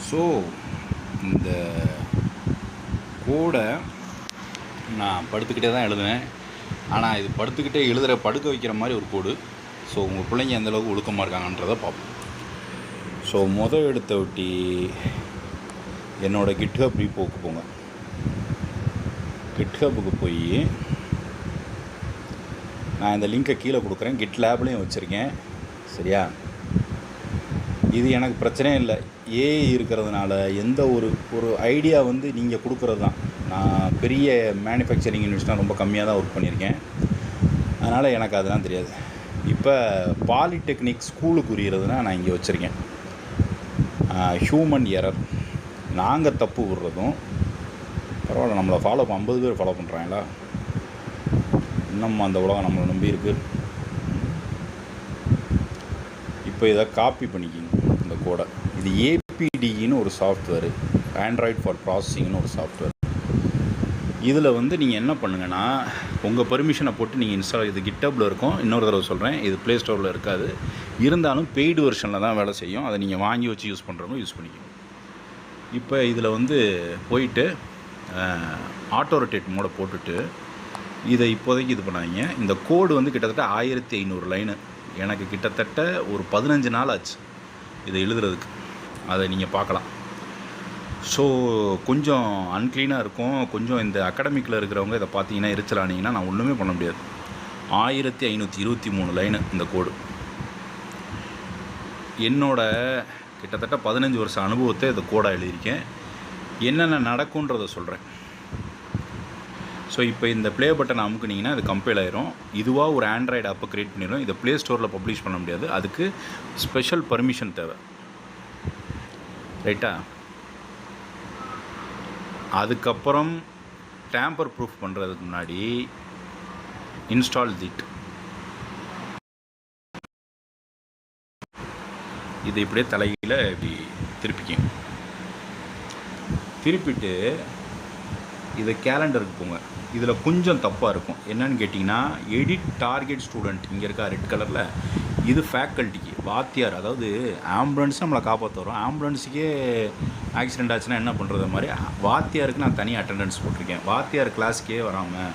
So இந்த கோடை நான் படுத்துக்கிட்டே தான் எழுதுவேன். ஆனால் இது படுத்துக்கிட்டே படுக்க வைக்கிற மாதிரி ஒரு கோடு. ஸோ உங்கள் பிள்ளைங்க எந்தளவுக்கு ஒழுக்கமாக இருக்காங்கன்றதை பார்ப்போம். ஸோ எடுத்த ஒட்டி என்னோடய கிட்ஹப் ரீப்போக்கு போங்க. கிட்ஹப்புக்கு போய் நான் இந்த லிங்கை கீழே கொடுக்குறேன். கிட் லேப்லேயும் வச்சுருக்கேன். சரியா? இது எனக்கு பிரச்சனையே இல்லை. ஏஐ இருக்கிறதுனால எந்த ஒரு ஐடியா வந்து நீங்கள் கொடுக்குறது தான். நான் பெரிய மேனுஃபேக்சரிங் யூனிட்ஸ்னால் ரொம்ப கம்மியாக தான் ஒர்க் பண்ணியிருக்கேன். அதனால் எனக்கு அதெல்லாம் தெரியாது. இப்போ பாலிடெக்னிக் ஸ்கூலுக்கு உரியறதுனா நான் இங்கே வச்சுருக்கேன். ஹியூமன் எரர், நாங்கள் தப்பு விடுறதும் பரவாயில்ல. நம்மளை 50 பேர் ஃபாலோ பண்ணுறாங்களா? இன்னும் அந்த உலகம் நம்மளை நம்பி இருக்குது. இப்போ இதை காப்பி பண்ணிக்கிங்க இந்த கோடை. இது ஏபிடின்னு ஒரு சாஃப்ட்வேரு, ஆண்ட்ராய்ட் ஃபார் ப்ராசஸிங்னு ஒரு சாஃப்ட்வேர். இதில் வந்து நீங்கள் என்ன பண்ணுங்கன்னா, உங்கள் பெர்மிஷனை போட்டு நீங்கள் இன்ஸ்டால், இது கிட்டப்பில் இருக்கும். இன்னொரு தடவை சொல்கிறேன், இது ப்ளே ஸ்டோரில் இருக்காது. இருந்தாலும் பெய்டு வெர்ஷனில் தான் வேலை செய்யும். அதை நீங்கள் வாங்கி வச்சு யூஸ் பண்ணுறவங்க யூஸ் பண்ணிக்கணும். இப்போ இதில் வந்து போயிட்டு ஆட்டோ ரொட்டேட் மோடை போட்டுட்டு இதை இப்போதைக்கு இது பண்ணாதீங்க. இந்த கோடு வந்து கிட்டத்தட்ட 1500 லைனு. எனக்கு கிட்டத்தட்ட ஒரு 15 நாள் ஆச்சு இதை எழுதுறதுக்கு. அதை நீங்கள் பார்க்கலாம். ஸோ கொஞ்சம் அன்க்ளீனாக இருக்கும். கொஞ்சம் இந்த அகாடமிக்கில் இருக்கிறவங்க இதை பார்த்தீங்கன்னா எரிச்சலானீங்கன்னா நான் ஒன்றுமே பண்ண முடியாது. 1523 லைனு இந்த கோடு. என்னோட கிட்டத்தட்ட 15 வருஷம் அனுபவத்தை இந்த கோடாக எழுதியிருக்கேன். என்னென்ன நடக்குன்றதை சொல்கிறேன். ஸோ இப்போ இந்த ப்ளே பட்டன் அமுக்குனிங்கன்னா இது கம்பைல் ஆயிரும். இதுவாக ஒரு ஆண்ட்ராய்டு ஆப்பை க்ரியேட் பண்ணிடும். இதை ப்ளே ஸ்டோரில் பப்ளிஷ் பண்ண முடியாது. அதுக்கு ஸ்பெஷல் பர்மிஷன் தேவை. ரைட்டா? அதுக்கப்புறம் டேம்பர் ப்ரூஃப் பண்ணுறதுக்கு முன்னாடி இன்ஸ்டால் திட். இது இப்படியே தலையில் இப்படி திருப்பிக்கும். திருப்பிட்டு இதை கேலண்டருக்கு போங்க. இதில் கொஞ்சம் தப்பாக இருக்கும். என்னன்னு கேட்டிங்கன்னா, எடிட் டார்கெட் ஸ்டூடெண்ட் இங்கே இருக்கா ரெட் கலரில், இது ஃபேக்கல்ட்டிக்கு, வாத்தியார். அதாவது ஆம்புலன்ஸ் நம்மளை காப்பாற்ற வரும். ஆம்புலன்ஸுக்கே ஆக்சிடெண்ட் ஆச்சுன்னா என்ன பண்ணுறது மாதிரி வாத்தியாருக்கு நான் தனி அட்டெண்டன்ஸ் போட்டிருக்கேன். வாத்தியார் கிளாஸுக்கே வராமல்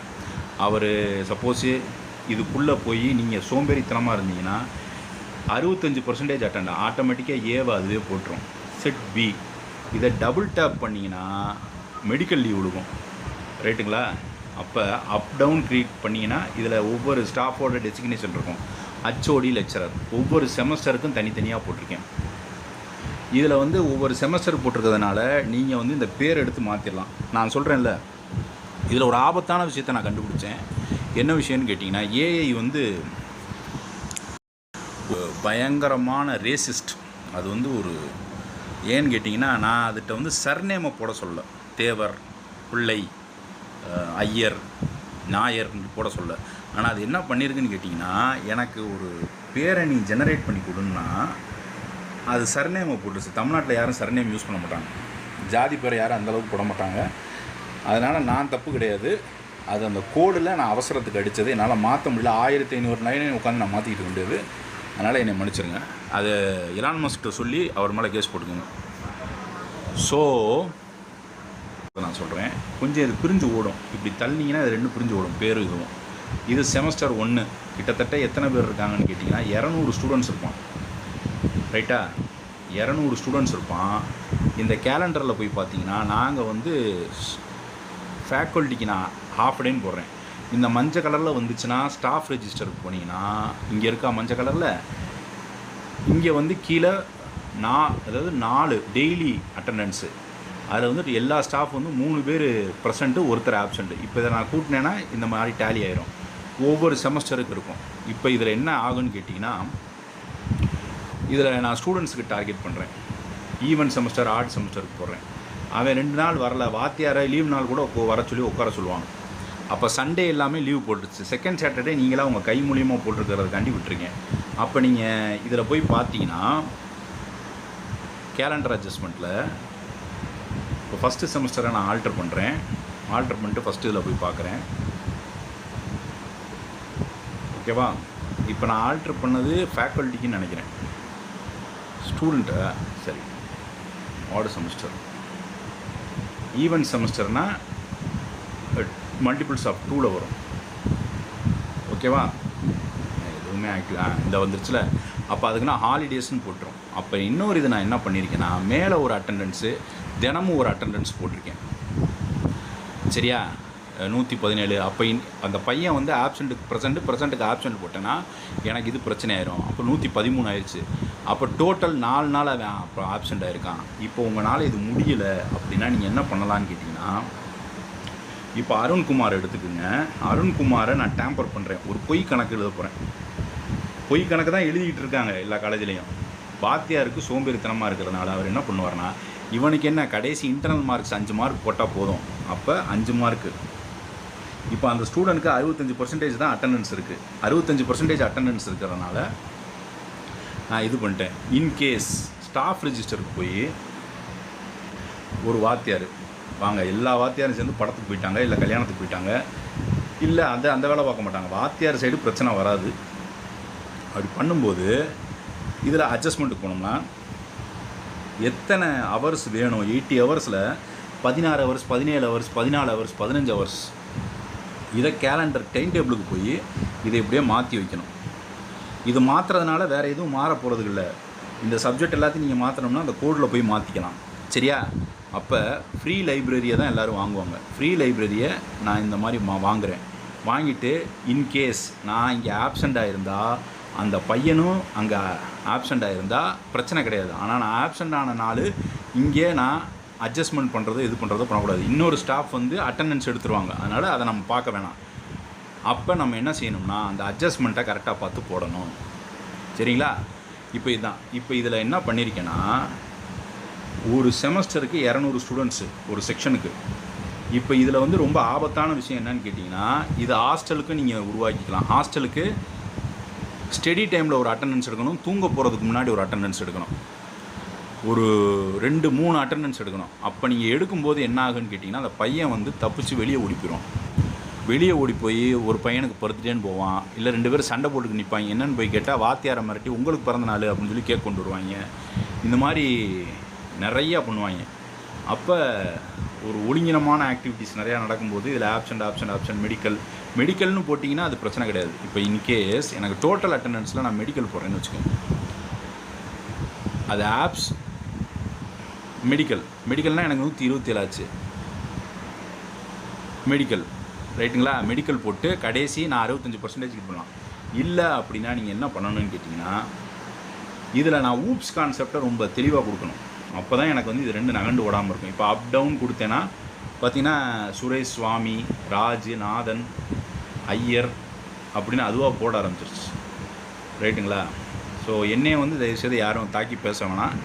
அவர் சப்போஸு இதுக்குள்ளே போய் நீங்கள் சோம்பேறித்தனமாக இருந்தீங்கன்னா 65% அட்டெண்ட் ஆட்டோமேட்டிக்காக ஏவை அதுவே போட்டுரும். செட் பி, இதை டபுள் டேப் பண்ணிங்கன்னா மெடிக்கல் லீவ் விழுகும். ரைட்டுங்களா? அப்போ அப் டவுன் கிளிக் பண்ணிங்கன்னா இதில் ஒவ்வொரு ஸ்டாஃபோட டெசிக்னேஷன் இருக்கும். ஹச்ஓடி, லெக்சரர், ஒவ்வொரு செமஸ்டருக்கும் தனித்தனியாக போட்டிருக்கேன். இதில் வந்து ஒவ்வொரு செமஸ்டர் போட்டிருக்கிறதுனால நீங்கள் வந்து இந்த பேர் எடுத்து மாற்றிடலாம். நான் சொல்கிறேன்ல, இதில் ஒரு ஆபத்தான விஷயத்தை நான் கண்டுபிடிச்சேன். என்ன விஷயம்னு கேட்டிங்கன்னா, ஏஐ வந்து பயங்கரமான ரேசிஸ்ட். அது வந்து ஒரு ஏன்னு கேட்டிங்கன்னா, நான் அதுகிட்ட வந்து சர்நேமை போட சொல்ல, தேவர், பிள்ளை, ஐயர், நாயர்னு போட சொல்ல. ஆனால் அது என்ன பண்ணியிருக்குன்னு கேட்டிங்கன்னா, எனக்கு ஒரு பேரை நீ ஜெனரேட் பண்ணி கொடுன்னா அது சர்நேமை போட்டுருச்சு. தமிழ்நாட்டில் யாரும் சர்நேம் யூஸ் பண்ண மாட்டாங்க. ஜாதி பேரை யாரும் அந்தளவுக்கு போட மாட்டாங்க. அதனால் நான் தப்பு கிடையாது. அது அந்த கோடில் நான் அவசரத்துக்கு அடித்தது. என்னால் மாற்ற முடியல. 1500 லைனையும் உட்காந்து நான் மாற்றிக்கிட்டு முடியாது. அதனால் என்னை மன்னிச்சிருங்க. அதை எலான் மஸ்கிட்ட சொல்லி அவர் மேலே கேஸ் போட்டுக்கோங்க. ஸோ நான் சொல்கிறேன், கொஞ்சம் இது பிரிஞ்சு ஓடும். இப்படி தள்ளினீங்கன்னா இது 2 பிரிஞ்சு ஓடும், பேர் இதுவும். இது செமஸ்டர் 1. கிட்டத்தட்ட எத்தனை பேர் இருக்காங்கன்னு கேட்டிங்கன்னா 200 ஸ்டூடெண்ட்ஸ் இருப்பான். ரைட்டா? 200 ஸ்டூடெண்ட்ஸ் இருப்பான். இந்த கேலண்டரில் போய் பார்த்தீங்கன்னா நாங்கள் வந்து ஃபேக்கல்ட்டிக்கு நான் ஹாஃப் டேன்னு போடுறேன். இந்த மஞ்சள் கலரில் வந்துச்சுன்னா ஸ்டாஃப் ரெஜிஸ்டருக்கு போனீங்கன்னா இங்கே இருக்கா மஞ்சள் கலரில், இங்கே வந்து கீழே அதாவது 4 டெய்லி அட்டண்டன்ஸு. அதில் வந்துட்டு எல்லா ஸ்டாஃப் வந்து 3 பேர் ப்ரெசண்ட்டு, ஒருத்தர் ஆப்சண்ட்டு. இப்போ இதை நான் கூட்டினேன்னா இந்த மாதிரி டேலி ஆயிரும். ஒவ்வொரு செமஸ்டருக்கு இருக்கும். இப்போ இதில் என்ன ஆகுன்னு கேட்டிங்கன்னா, இதில் நான் ஸ்டூடெண்ட்ஸுக்கு டார்கெட் பண்ணுறேன். ஈவன் செமஸ்டர், ஆட் செமஸ்டருக்கு போடுறேன். அவன் 2 நாள் வரல, வாத்தியாரை லீவ் நாள் கூட வர சொல்லி உட்கார சொல்லுவாங்க. அப்போ சண்டே எல்லாமே லீவ் போட்டுருச்சு. செகண்ட் சாட்டர்டே நீங்களாம் உங்கள் கை மூலியமாக போட்டிருக்கிறதுக்காண்டி விட்டுருக்கேன். அப்போ நீங்கள் இதில் போய் பார்த்தீங்கன்னா கேலண்டர் அட்ஜஸ்ட்மெண்ட்டில் இப்போ ஃபஸ்ட்டு செமஸ்டரை நான் ஆல்டர் பண்ணுறேன். ஆல்டர் பண்ணிட்டு ஃபஸ்ட்டு இதில் போய் பார்க்குறேன். ஓகேவா? இப்போ நான் ஆல்டர் பண்ணது ஃபேக்கல்ட்டிக்குன்னு நினைக்கிறேன். ஸ்டூடெண்ட்டா? சரி, ஆட் செமஸ்டர். ஈவன் செமஸ்டர்னால் மல்டிபிள்ஸ் ஆஃப் 2ல் வரும். ஓகேவா? எதுவுமே இந்த வந்துருச்சுல. அப்போ அதுக்கு நான் ஹாலிடேஸ்ன்னு போட்டுரும். அப்போ இன்னொரு இது நான் என்ன பண்ணியிருக்கேன்னா, மேலே ஒரு அட்டெண்டன்ஸு, தினமும் ஒரு அட்டெண்டன்ஸ் போட்டிருக்கேன். சரியா? 117. அப்போ அந்த பையன் வந்து ஆப்சண்ட்டுக்கு ப்ரெசண்ட்டுக்கு ஆப்சண்ட் போட்டேன்னா எனக்கு இது பிரச்சனை ஆயிரும். அப்போ 113 ஆயிடுச்சு. அப்போ டோட்டல் 4 நாள் அவன் அப்போ ஆப்சண்ட் ஆகிருக்கான். இப்போ உங்களால் இது முடியலை அப்படின்னா நீங்கள் என்ன பண்ணலான்னு கேட்டிங்கன்னா, இப்போ அருண்குமார் எடுத்துக்குங்க. அருண்குமாரை நான் டேம்பர் பண்ணுறேன். ஒரு பொய் கணக்கு எழுத போகிறேன். பொய் கணக்கு தான் எழுதிக்கிட்டு இருக்காங்க எல்லா காலேஜ்லேயும். வாத்தியாருக்கு சோம்பேறித்தனமாக இருக்கிறதுனால அவர் என்ன பண்ணுவார்னா, இவனுக்கு என்ன கடைசி இன்டர்னல் மார்க்ஸ் 5 மார்க் போட்டால் போதும். அப்போ 5 மார்க்கு. இப்போ அந்த ஸ்டூடெண்ட்டுக்கு 65% தான் அட்டெண்டன்ஸ் இருக்குது. 65% அட்டெண்டன்ஸ் இருக்கிறதுனால நான் இது பண்ணிட்டேன். இன்கேஸ் ஸ்டாஃப் ரிஜிஸ்டருக்கு போய் ஒரு வாத்தியார் வாங்க, எல்லா வாத்தியாரும் சேர்ந்து படத்துக்கு போயிட்டாங்க, இல்லை கல்யாணத்துக்கு போயிட்டாங்க, இல்லை அந்த வேலை பார்க்க மாட்டாங்க, வாத்தியார் சைடு பிரச்சனை வராது. அப்படி பண்ணும்போது இதில் அட்ஜஸ்ட்மெண்ட்டுக்கு போனோம்னா எத்தனை ஹவர்ஸ் வேணும், 80 ஹவர்ஸில் 16 ஹவர்ஸ், 17 ஹவர்ஸ், 14 ஹவர்ஸ், 15 ஹவர்ஸ், இதை கேலண்டர் டைம் டேபிளுக்கு போய் இதை இப்படியே மாற்றி வைக்கணும். இது மாற்றுறதுனால வேறு எதுவும் மாற போகிறது இல்லை. இந்த சப்ஜெக்ட் எல்லாத்தையும் நீங்கள் மாற்றணும்னா அந்த கோடில் போய் மாற்றிக்கலாம். சரியா? அப்போ ஃப்ரீ லைப்ரரியை தான் எல்லோரும் வாங்குவாங்க. ஃப்ரீ லைப்ரரியை நான் இந்த மாதிரி வாங்குகிறேன். வாங்கிட்டு இன்கேஸ் நான் இங்கே ஆப்சண்ட் ஆகிருந்தால், அந்த பையனும் அங்கே ஆப்சண்ட் ஆகிருந்தால் பிரச்சனை கிடையாது. ஆனால் நான் ஆப்சண்ட் ஆன நாள் இங்கே நான் அட்ஜஸ்ட்மெண்ட் பண்ணுறது இது பண்ணுறதோ பண்ணக்கூடாது. இன்னொரு ஸ்டாஃப் வந்து அட்டெண்டன்ஸ் எடுத்துருவாங்க. அதனால் அதை நம்ம பார்க்க வேணாம். அப்போ நம்ம என்ன செய்யணும்னா அந்த அட்ஜஸ்ட்மெண்ட்டை கரெக்டாக பார்த்து போடணும். சரிங்களா? இப்போ இதுதான். இப்போ இதில் என்ன பண்ணியிருக்கேன்னா, ஒரு செமஸ்டருக்கு 200 ஸ்டூடெண்ட்ஸு ஒரு செக்ஷனுக்கு. இப்போ இதில் வந்து ரொம்ப ஆபத்தான விஷயம் என்னன்னு கேட்டிங்கன்னா, இது ஹாஸ்டலுக்கு நீங்கள் உருவாக்கிக்கலாம். ஹாஸ்டலுக்கு ஸ்டடி டைமில் ஒரு அட்டெண்டன்ஸ் எடுக்கணும், தூங்க போகிறதுக்கு முன்னாடி ஒரு அட்டெண்டன்ஸ் எடுக்கணும், ஒரு 2-3 அட்டெண்டன்ஸ் எடுக்கணும். அப்போ நீங்கள் எடுக்கும்போது என்ன ஆகுன்னு கேட்டிங்கன்னா, அந்த பையன் வந்து தப்பிச்சு வெளியே ஓடிப்பிடும். வெளியே ஓடி போய் ஒரு பையனுக்கு பர்த்டேன்னு போவான், இல்லை 2 பேரும் சண்டை போட்டுக்கு நிற்பாங்க. என்னென்னு போய் கேட்டால் வாத்தியாரை மிரட்டி உங்களுக்கு பிறந்த நாள் அப்படின்னு சொல்லி கேக் கொண்டு வருவாங்க. இந்த மாதிரி நிறையா பண்ணுவாங்க. அப்போ ஒரு ஒழுங்கினமான ஆக்டிவிட்டீஸ் நிறையா நடக்கும்போது இதில் ஆப்சண்ட் மெடிக்கல்னு போட்டிங்கன்னா அது பிரச்சனை கிடையாது. இப்போ இன்கேஸ் எனக்கு டோட்டல் அட்டெண்டன்ஸில் நான் மெடிக்கல் போடுறேன்னு வச்சுக்கோங்க, அது மெடிக்கல்னால் எனக்கு 127 ஆச்சு. மெடிக்கல் ரைட்டுங்களா? மெடிக்கல் போட்டு கடைசி நான் 65% இது பண்ணலாம். இல்லை அப்படின்னா நீங்கள் என்ன பண்ணணும்னு கேட்டிங்கன்னா, இதில் நான் ஊப்ஸ் கான்செப்டை ரொம்ப தெளிவாக கொடுக்கணும். அப்போ தான் எனக்கு வந்து இது 2 நகண்டு ஓடாமல் இருக்கும். இப்போ அப் டவுன் கொடுத்தேன்னா பார்த்திங்கன்னா சுரேஷ், சுவாமி, ராஜ், நாதன், ஐயர் அப்படின்னு அதுவாக போட ஆரம்பிச்சிருச்சு. ரைட்டுங்களா? ஸோ என்னையை வந்து தயவுசெய்து யாரும் தாக்கி பேச வேணாம்.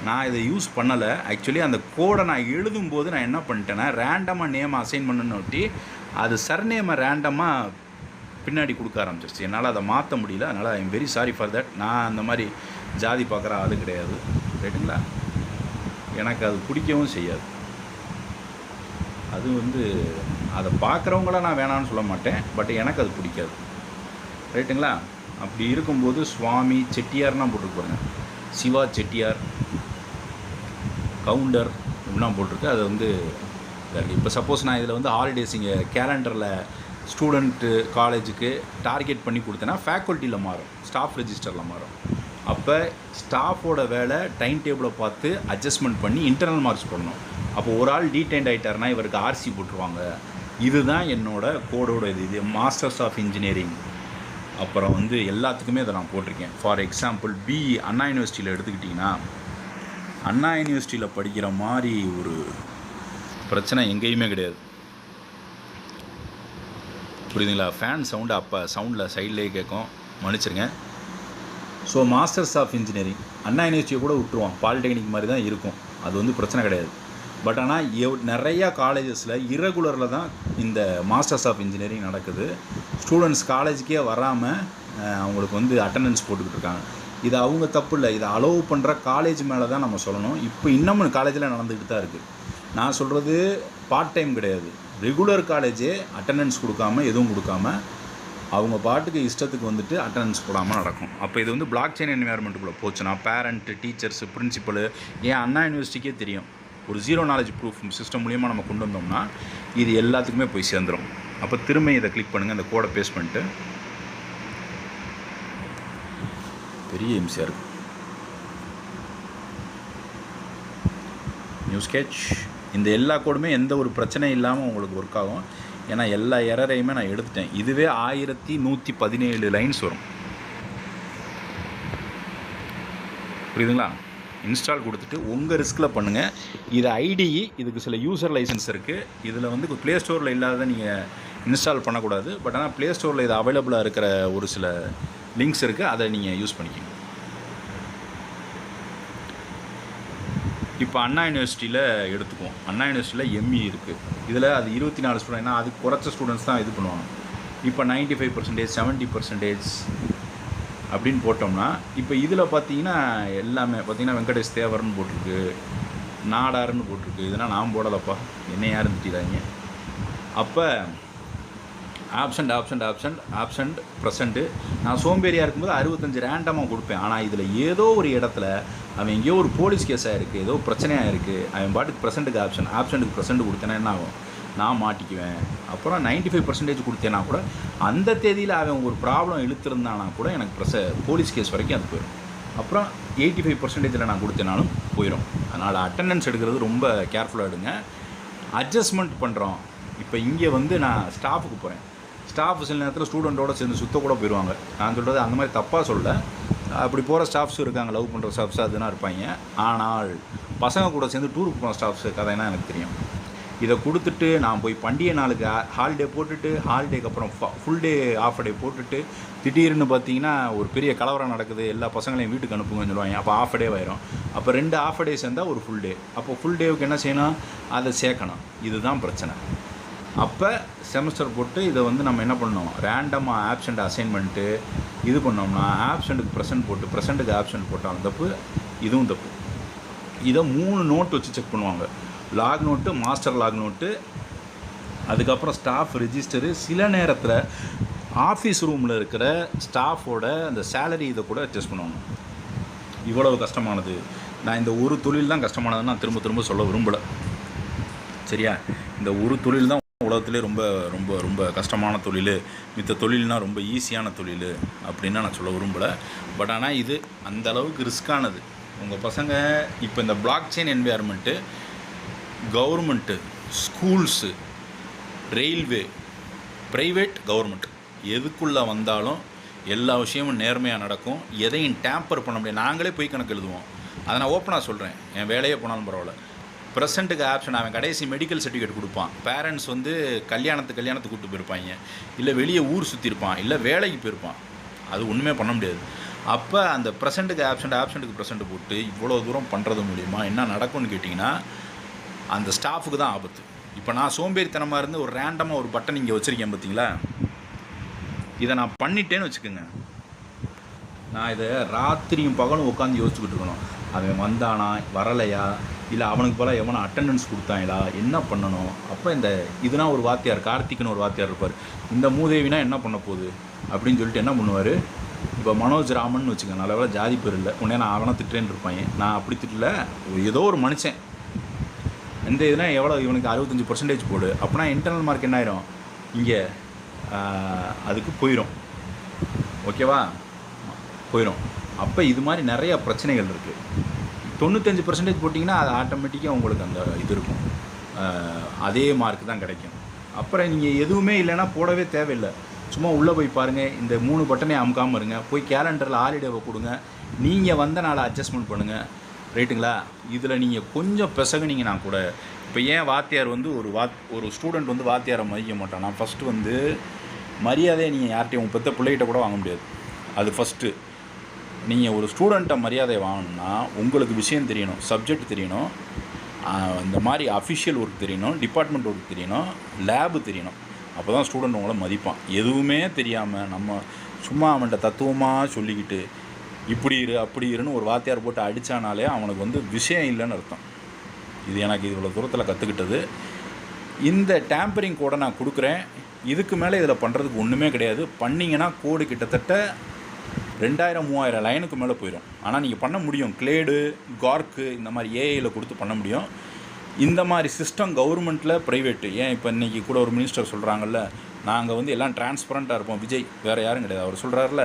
நான் இதை யூஸ் பண்ணலை. ஆக்சுவலி அந்த கோடை நான் எழுதும்போது நான் என்ன பண்ணிட்டேன்னா, ரேண்டமாக நேம் அசைன் பண்ணணுன்னு ஒட்டி அது சர்நேமை ரேண்டமாக பின்னாடி கொடுக்க ஆரம்பிச்சிருச்சு. என்னால் அதை மாற்ற முடியல. அதனால் I am very sorry for that. நான் அந்த மாதிரி ஜாதி பார்க்குற ஆள் கிடையாது. ரைட்டுங்களா? எனக்கு அது பிடிக்கவும் செய்யாது. அது வந்து அதை பார்க்குறவங்கள நான் வேணான்னு சொல்ல மாட்டேன், பட் எனக்கு அது பிடிக்காது. ரைட்டுங்களா? அப்படி இருக்கும்போது சுவாமி செட்டியார்னா போட்டுருக்கு பாருங்க, சிவா செட்டியார், கவுண்டர் இப்படிலாம் போட்டிருக்கு. அது வந்து இப்போ சப்போஸ் நான் இதில் வந்து ஹாலிடேஸ் இங்கே கேலண்டரில் ஸ்டூடெண்ட்டு காலேஜுக்கு டார்கெட் பண்ணி கொடுத்தேன்னா ஃபேக்கல்ட்டியில் மாறும், ஸ்டாஃப் ரெஜிஸ்டரில் மாறும். அப்போ ஸ்டாஃபோட வேலை டைம் டேபிளை பார்த்து அட்ஜஸ்ட்மெண்ட் பண்ணி இன்டர்னல் மார்க்ஸ் போடணும். அப்போ ஒரு ஆள் டீடைன்ட் ஆகிட்டார்னா இவருக்கு ஆர்சி போட்டுருவாங்க. இதுதான் என்னோடய கோடோட இது மாஸ்டர்ஸ் ஆஃப் இன்ஜினியரிங். அப்புறம் வந்து எல்லாத்துக்குமே இதை நான் போட்டிருக்கேன். ஃபார் எக்ஸாம்பிள் பிஇ அண்ணா யூனிவர்சிட்டியில் எடுத்துக்கிட்டிங்கன்னா, அண்ணா யூனிவர்சிட்டியில் படிக்கிற மாதிரி ஒரு பிரச்சனை எங்கேயுமே கிடையாது. புரியுதுங்களா? ஃபேன் சவுண்டு அப்போ சவுண்டில் சைட்லேயே கேட்கும், மன்னிச்சிருங்க. ஸோ மாஸ்டர்ஸ் ஆஃப் இன்ஜினியரிங் அண்ணா யூனிவர்சிட்டியை கூட விட்டுருவான், பாலிடெக்னிக் மாதிரி தான் இருக்கும். அது வந்து பிரச்சனை கிடையாது. பட் ஆனால் நிறையா காலேஜஸில் இரகுலரில் தான் இந்த மாஸ்டர்ஸ் ஆஃப் இன்ஜினியரிங் நடக்குது. ஸ்டூடெண்ட்ஸ் காலேஜுக்கே வராமல் அவங்களுக்கு வந்து அட்டெண்டன்ஸ் போட்டுக்கிட்டு இருக்காங்க. இது அவங்க தப்பு இல்லை, இதை அலோவ் பண்ணுற காலேஜ் மேலே தான் நம்ம சொல்லணும். இப்போ இன்னமும் காலேஜில் நடந்துக்கிட்டு தான் இருக்குது. நான் சொல்கிறது பார்ட் டைம் கிடையாது, ரெகுலர் காலேஜே அட்டெண்டன்ஸ் கொடுக்காம எதுவும் கொடுக்காம அவங்க பாட்டுக்கு இஷ்டத்துக்கு வந்துட்டு அட்டண்டன்ஸ் போடாமல் நடக்கும். அப்போ இது வந்து பிளாக் செயின் என்வாயர்மெண்ட்டுக்குள்ளே போச்சுன்னா பேரண்ட்டு, டீச்சர்ஸு, பிரின்சிபலு, ஏன் அண்ணா யூனிவர்சிட்டிக்கே தெரியும். ஒரு ஜீரோ நாலேஜ் ப்ரூஃப் சிஸ்டம் மூலியமாக நம்ம கொண்டு வந்தோம்னா இது எல்லாத்துக்குமே போய் சேர்ந்துடும். அப்போ திரும்ப இதை கிளிக் பண்ணுங்கள், இந்த கோடை பேஸ்ட் பண்ணிட்டு பெரிய எம்சியாக இருக்கும். நியூ ஸ்கெட்ச் இந்த எல்லா கோடுமே எந்த ஒரு பிரச்சனையும் இல்லாமல் உங்களுக்கு ஒர்க் ஆகும். ஏன்னா எல்லா எரரையுமே நான் எடுத்துட்டேன். இதுவே 1117 லைன்ஸ் வரும். புரியுதுங்களா? இன்ஸ்டால் கொடுத்துட்டு உங்கள் ரிஸ்கில் பண்ணுங்கள். இது ஐடிஇ, இதுக்கு சில யூசர் லைசன்ஸ் இருக்குது. இதில் வந்து ப்ளே ஸ்டோரில் இல்லாத நீங்கள் இன்ஸ்டால் பண்ணக்கூடாது. பட் ஆனால் ப்ளே ஸ்டோரில் இது அவைலபிளாக இருக்கிற ஒரு சில லிங்க்ஸ் இருக்குது, அதை நீங்கள் யூஸ் பண்ணிக்கோங்க. இப்போ அண்ணா யூனிவர்சிட்டியில் எடுத்துக்குவோம். அண்ணா யூனிவர்சிட்டியில் எம்இ இருக்குது. இதில் அது 24 ஸ்டூடெண்ட், ஏன்னா அது குறைச்ச ஸ்டூடெண்ட்ஸ் தான் இது பண்ணுவாங்க. இப்போ 95%, 70% அப்படின்னு போட்டோம்னா இப்போ இதில் பார்த்தீங்கன்னா எல்லாமே பார்த்தீங்கன்னா வெங்கடேஷ் தேவர்னு போட்டிருக்கு, நாடாருன்னு போட்டிருக்கு. இதெல்லாம் நான் போடலப்பா, என்ன யாருன்னு திட்டாங்க. அப்போ ஆப்சண்ட் ப்ரெசண்ட்டு. நான் சோம்பேறியாக இருக்கும்போது 65 ரேண்டமாக கொடுப்பேன். ஆனால் இதில் ஏதோ ஒரு இடத்துல அவன் எங்கேயோ ஒரு போலீஸ் கேஸாக இருக்குது, ஏதோ பிரச்சனையாக இருக்குது, அவன் பாட்டுக்கு ப்ரெசண்ட்டுக்கு ஆப்சண்ட்டுக்கு ப்ரெசண்ட் கொடுத்தேன்னா என்ன ஆகும்? நான் மாட்டிக்குவேன். அப்புறம் 95% கொடுத்தேன்னா கூட அந்த தேதியில் அவன் ஒரு ப்ராப்ளம் இழுத்துருந்தானா கூட எனக்கு போலீஸ் கேஸ் வரைக்கும் அது போயிடும். அப்புறம் 85% நான் கொடுத்தேனாலும் போயிடும். அதனால் அட்டெண்டன்ஸ் எடுக்கிறது ரொம்ப கேர்ஃபுல்லாக எடுங்க. அட்ஜஸ்ட்மெண்ட் பண்ணுறோம். இப்போ இங்கே வந்து நான் ஸ்டாஃபுக்கு போகிறேன். ஸ்டாஃப் சில நேரத்தில் ஸ்டூடெண்ட்டோட சேர்ந்து சுத்த கூட போயிடுவாங்க. நான் சொல்கிறது அந்த மாதிரி தப்பாக சொல்ல, அப்படி போகிற ஸ்டாஃப்ஸும் இருக்காங்க, லவ் பண்ணுற ஸ்டாஃப்ஸ் அதுனா இருப்பாங்க. ஆனால் பசங்க கூட சேர்ந்து டூருக்கு போன ஸ்டாஃப்ஸு கதைனா எனக்கு தெரியும். இதை கொடுத்துட்டு நான் போய் பண்டிகை நாளுக்கு ஹாலிடே போட்டுட்டு, ஹாலிடேக்கு அப்புறம் ஃபுல் டே ஆஃப் டே போட்டுட்டு திடீர்னு பார்த்தீங்கன்னா ஒரு பெரிய கலவரம் நடக்குது, எல்லா பசங்களையும் வீட்டுக்கு அனுப்புங்கன்னு சொல்லுவாங்க. அப்போ ஆஃப் டே ஆயிரும். அப்போ 2 ஆஃப் டே சேர்ந்தால் ஒரு ஃபுல் டே. அப்போ ஃபுல் டேவுக்கு என்ன செய்யணும்? அதை சேர்க்கணும். இதுதான் பிரச்சனை. அப்போ செமஸ்டர் போட்டு இதை வந்து நம்ம என்ன பண்ணோம்? ரேண்டமாக ஆப்சண்ட் அசைன்மெண்ட்டு இது பண்ணோம்னா ஆப்சண்ட்டுக்கு ப்ரெசென்ட் போட்டு ப்ரெசென்ட்டுக்கு ஆப்சண்ட் போட்டாலும் தப்பு, இதுவும் தப்பு. இதை 3 நோட் வச்சு செக் பண்ணுவாங்க. Log note, master log note, அதுக்கப்புறம் ஸ்டாஃப் ரெஜிஸ்டரு. சில நேரத்தில் ஆஃபீஸ் ரூமில் இருக்கிற ஸ்டாஃபோட அந்த சேலரி இதை கூட டெஸ்ட் பண்ணுவாங்க. இவ்வளவு கஷ்டமானது. நான் இந்த ஒரு தொழில் தான் கஷ்டமானதுன்னு நான் திரும்ப திரும்ப சொல்ல விரும்பலை. சரியா? இந்த ஒரு தொழில் தான் உலகத்திலே ரொம்ப ரொம்ப ரொம்ப கஷ்டமான தொழில். மித்த தொழில்னால் ரொம்ப ஈஸியான தொழில் அப்படின்னா நான் சொல்ல விரும்பலை. பட் ஆனால் இது அந்த அளவுக்கு ரிஸ்க்கானது. உங்கள் பசங்க இப்போ இந்த block chain environment government, schools, railway, private, government எதுக்குள்ளே வந்தாலும் எல்லா விஷயமும் நேர்மையாக நடக்கும். எதையும் டேம்பர் பண்ண முடியாது. நாங்களே போய் கணக்கு எழுதுவோம். அதை நான் ஓப்பனாக சொல்கிறேன். என் வேலையே போனாலும் பரவாயில்ல. ப்ரெசண்ட்டுக்கு ஆப்ஷன் அவன் கடைசி மெடிக்கல் சர்டிஃபிகேட் கொடுப்பான். பேரண்ட்ஸ் வந்து கல்யாணத்துக்கு கூப்பிட்டு போயிருப்பாங்க, இல்லை வெளியே ஊர் சுற்றிருப்பான், இல்லை வேலைக்கு போயிருப்பான். அது ஒன்றுமே பண்ண முடியாது. அப்போ அந்த ப்ரெசண்ட்டுக்கு ஆப்ஷண்ட்டுக்கு ப்ரெசண்ட்டு போட்டு இவ்வளோ தூரம் பண்ணுறது மூலிமா என்ன நடக்கும்னு கேட்டிங்கன்னா அந்த ஸ்டாஃபுக்கு தான் ஆபத்து. இப்போ நான் சோம்பேறித்தனமாக இருந்து ஒரு ரேண்டமாக ஒரு பட்டன் இங்கே வச்சுருக்கேன் பார்த்தீங்களா? இதை நான் பண்ணிட்டேன்னு வச்சுக்கோங்க, நான் இதை ராத்திரியும் பகலும் உட்காந்து யோசிச்சுக்கிட்டு இருக்கணும். அவன் வந்தானா, வரலையா, இல்லை அவனுக்கு போல எவனை அட்டெண்டன்ஸ் கொடுத்தாங்களா, என்ன பண்ணணும். அப்போ இதுனா ஒரு வாத்தியார், கார்த்திக்னு ஒரு வாத்தியார் இருப்பார். இந்த மூதேவினா என்ன பண்ண போகுது அப்படின்னு சொல்லிட்டு என்ன பண்ணுவார்? இப்போ மனோஜ் ராமன் வச்சுக்கோங்க, நல்ல வேலை ஜாதி பேர் இல்லை, உடனே நான் அவனை திட்டுறேன்னு இருப்பாங்க. நான் அப்படி திட்டல, ஏதோ ஒரு மனுஷன் இந்த இதுனா எவ்வளோ இவனுக்கு 65% போடு. அப்படின்னா இன்டர்னல் மார்க் என்ன ஆயிரும்? இங்கே அதுக்கு போயிடும். ஓகேவா? போயிடும். அப்போ இது மாதிரி நிறையா பிரச்சனைகள் இருக்குது. 95% போட்டிங்கன்னா அது ஆட்டோமேட்டிக்காக உங்களுக்கு அந்த இது இருக்கும், அதே மார்க் தான் கிடைக்கும். அப்புறம் நீங்கள் எதுவுமே இல்லைன்னா போடவே தேவையில்லை. சும்மா உள்ளே போய் பாருங்கள், இந்த 3 பட்டனே அமுக்காமல் இருங்க. போய் கேலண்டரில் ஹாலிடேவை கொடுங்க, நீங்கள் வந்த நாளை அட்ஜஸ்ட்மெண்ட் பண்ணுங்கள். ரைட்டுங்களா? இதில் நீங்கள் கொஞ்சம் பிசகுனீங்கன்னா கூட, இப்போ ஏன் வாத்தியார் வந்து ஒரு ஸ்டூடெண்ட் வந்து வாத்தியாரை மதிக்க மாட்டான். நான் ஃபஸ்ட்டு வந்து மரியாதையை நீங்கள் யார்கிட்டையும் பெற்ற பிள்ளைகிட்ட கூட வாங்க முடியாது. அது ஃபஸ்ட்டு. நீங்கள் ஒரு ஸ்டூடெண்ட்டை மரியாதை வாங்கணும்னா உங்களுக்கு விஷயம் தெரியணும், சப்ஜெக்ட் தெரியணும், இந்த மாதிரி அஃபிஷியல் ஒர்க் தெரியணும், டிபார்ட்மெண்ட் ஒர்க் தெரியணும், லேபு தெரியணும். அப்போ தான் ஸ்டூடெண்ட் உங்களை மதிப்பான். எதுவுமே தெரியாமல் நம்ம சும்மா அவன்கிட்ட தத்துவமாக சொல்லிக்கிட்டு இப்படி இரு அப்படி இருன்னு ஒரு வாத்தியார் போட்டு அடித்தானாலே அவனுக்கு வந்து விஷயம் இல்லைன்னு அர்த்தம். இது எனக்கு இவ்வளோ தூரத்தில் கற்றுக்கிட்டது. இந்த டேம்பரிங் கோடை நான் கொடுக்குறேன். இதுக்கு மேலே இதில் பண்ணுறதுக்கு ஒன்றுமே கிடையாது. பண்ணிங்கன்னா கோடு கிட்டத்தட்ட 2000-3000 லைனுக்கு மேலே போயிடும். ஆனால் நீங்கள் பண்ண முடியும். கிளேடு, கார்க்கு இந்த மாதிரி ஏஐயில் கொடுத்து பண்ண முடியும். இந்த மாதிரி சிஸ்டம் கவர்மெண்ட்டில் ப்ரைவேட்டு, ஏன் இப்போ இன்றைக்கி கூட ஒரு மினிஸ்டர் சொல்கிறாங்கல்ல, நாங்கள் வந்து எல்லாம் டிரான்ஸ்பரண்ட்டாக இருப்போம். விஜய் வேறு யாரும் கிடையாது, அவர் சொல்கிறாருல,